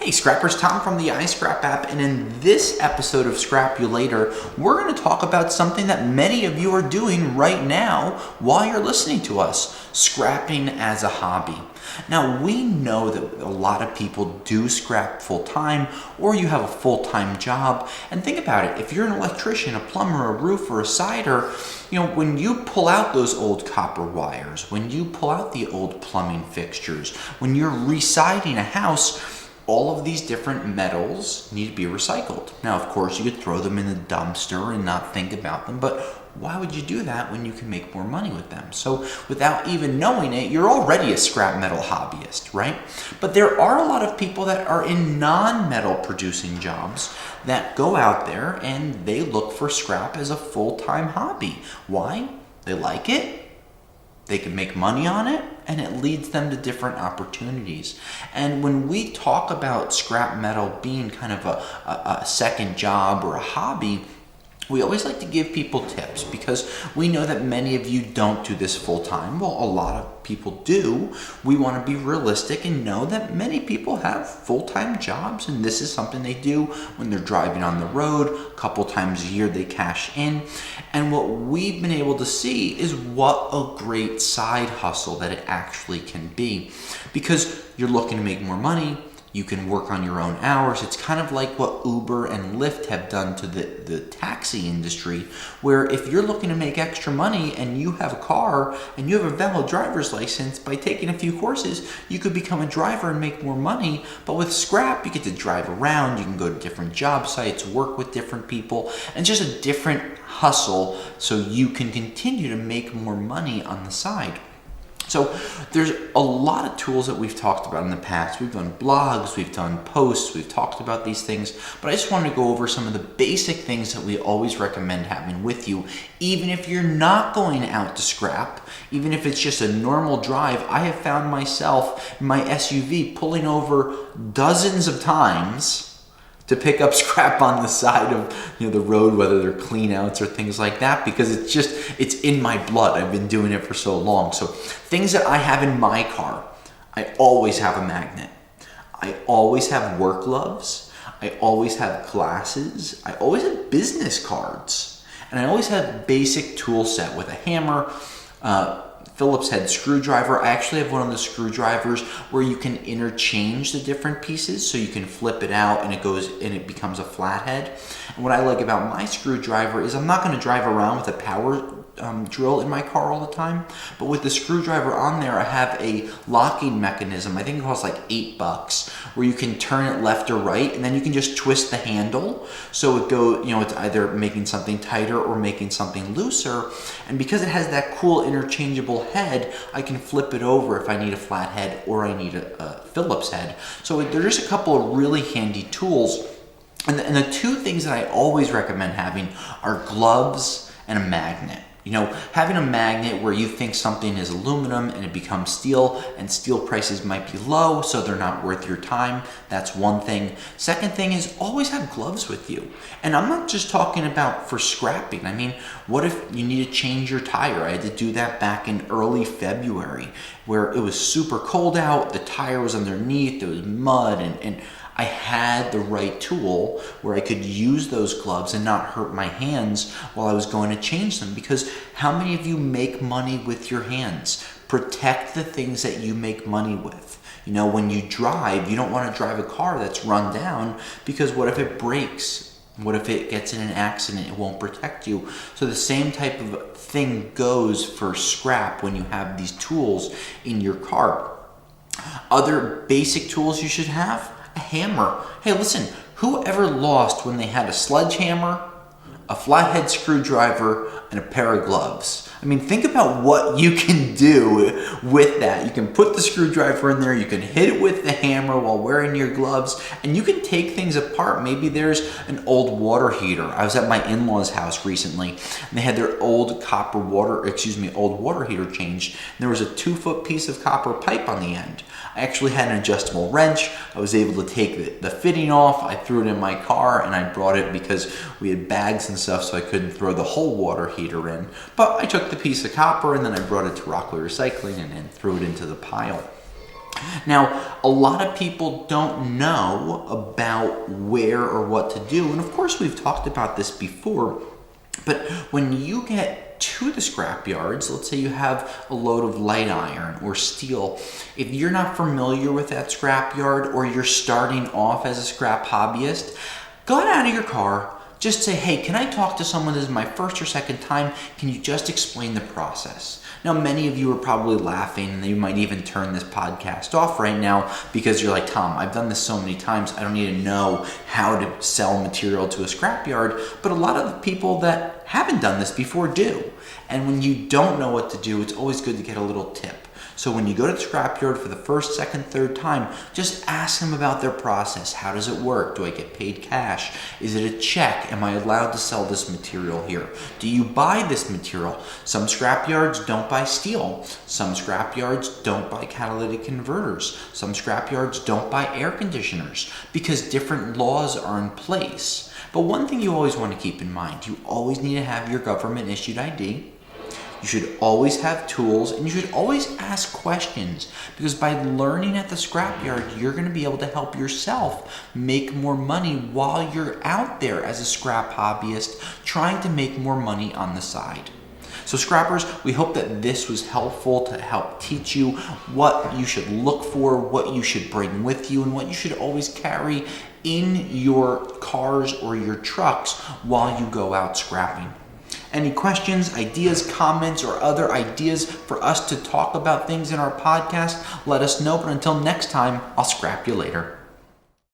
Hey Scrappers, Tom from the iScrap app, and in this episode of Scrapulator, we're going to talk about something that many of you are doing right now while you're listening to us, scrapping as a hobby. Now, we know that a lot of people do scrap full-time, or you have a full-time job, and think about it, if you're an electrician, a plumber, a roofer, a sider, when you pull out those old copper wires, when you pull out the old plumbing fixtures, when you're residing a house, all of these different metals need to be recycled. Now, of course, you could throw them in the dumpster and not think about them, but why would you do that when you can make more money with them? So without even knowing it, you're already a scrap metal hobbyist, right? But there are a lot of people that are in non-metal producing jobs that go out there and they look for scrap as a full-time hobby. Why? They like it. They can make money on it, and it leads them to different opportunities. And when we talk about scrap metal being kind of a second job or a hobby, we always like to give people tips because we know that many of you don't do this full time. Well, a lot of people do. We want to be realistic and know that many people have full-time jobs, and this is something they do when they're driving on the road. A couple times a year they cash in. And what we've been able to see is what a great side hustle that it actually can be. Because you're looking to make more money, you can work on your own hours. It's kind of like what Uber and Lyft have done to the taxi industry, where if you're looking to make extra money and you have a car and you have a valid driver's license, by taking a few courses, you could become a driver and make more money. But with scrap, you get to drive around, you can go to different job sites, work with different people, and just a different hustle so you can continue to make more money on the side. So there's a lot of tools that we've talked about in the past. We've done blogs, we've done posts, we've talked about these things, but I just wanted to go over some of the basic things that we always recommend having with you, even if you're not going out to scrap, even if it's just a normal drive. I have found myself in my SUV pulling over dozens of times to pick up scrap on the side of the road, whether they're clean outs or things like that, because it's in my blood. I've been doing it for so long. So things that I have in my car, I always have a magnet. I always have work gloves. I always have glasses. I always have business cards. And I always have basic tool set with a hammer, Phillips head screwdriver. I actually have one of the screwdrivers where you can interchange the different pieces, so you can flip it out and it becomes a flathead. And what I like about my screwdriver is I'm not going to drive around with a power drill in my car all the time, but with the screwdriver on there, I have a locking mechanism. I think it costs like $8, where you can turn it left or right, and then you can just twist the handle so it's either making something tighter or making something looser. And because it has that cool interchangeable head, I can flip it over if I need a flat head or I need a Phillips head. So there's just a couple of really handy tools. And the two things that I always recommend having are gloves and a magnet. Having a magnet where you think something is aluminum and it becomes steel, and steel prices might be low, so they're not worth your time. That's one thing. Second thing is always have gloves with you. And I'm not just talking about for scrapping. I mean, what if you need to change your tire? I had to do that back in early February, where it was super cold out, the tire was underneath, there was mud, and I had the right tool where I could use those gloves and not hurt my hands while I was going to change them. Because how many of you make money with your hands? Protect the things that you make money with. When you drive, you don't want to drive a car that's run down, because what if it breaks? What if it gets in an accident? It won't protect you. So the same type of thing goes for scrap when you have these tools in your car. Other basic tools you should have: a hammer. Hey, listen, who ever lost when they had a sledgehammer, a flathead screwdriver, and a pair of gloves? I mean, think about what you can do with that. You can put the screwdriver in there, you can hit it with the hammer while wearing your gloves, and you can take things apart. Maybe there's an old water heater. I was at my in-laws' house recently, and they had their old water heater changed, and there was a 2-foot piece of copper pipe on the end. I actually had an adjustable wrench. I was able to take the fitting off. I threw it in my car, and I brought it because we had bags and stuff, so I couldn't throw the whole water heater in. But I took the piece of copper, and then I brought it to Rockaway Recycling and threw it into the pile. Now, a lot of people don't know about where or what to do, and of course we've talked about this before, but when you get to the scrap yards, let's say you have a load of light iron or steel, if you're not familiar with that scrap yard or you're starting off as a scrap hobbyist, go out of your car. Just say, hey, can I talk to someone? This is my first or second time. Can you just explain the process? Now, many of you are probably laughing, and you might even turn this podcast off right now because you're like, Tom, I've done this so many times. I don't need to know how to sell material to a scrapyard. But a lot of the people that haven't done this before do. And when you don't know what to do, it's always good to get a little tip. So when you go to the scrapyard for the first, second, third time, just ask them about their process. How does it work? Do I get paid cash? Is it a check? Am I allowed to sell this material here? Do you buy this material? Some scrapyards don't buy steel. Some scrapyards don't buy catalytic converters. Some scrapyards don't buy air conditioners because different laws are in place. But one thing you always want to keep in mind, you always need to have your government issued ID. You should always have tools, and you should always ask questions, because by learning at the scrapyard, you're going to be able to help yourself make more money while you're out there as a scrap hobbyist trying to make more money on the side. So scrappers, we hope that this was helpful to help teach you what you should look for, what you should bring with you, and what you should always carry in your cars or your trucks while you go out scrapping. Any questions, ideas, comments, or other ideas for us to talk about things in our podcast, let us know. But until next time, I'll scrap you later.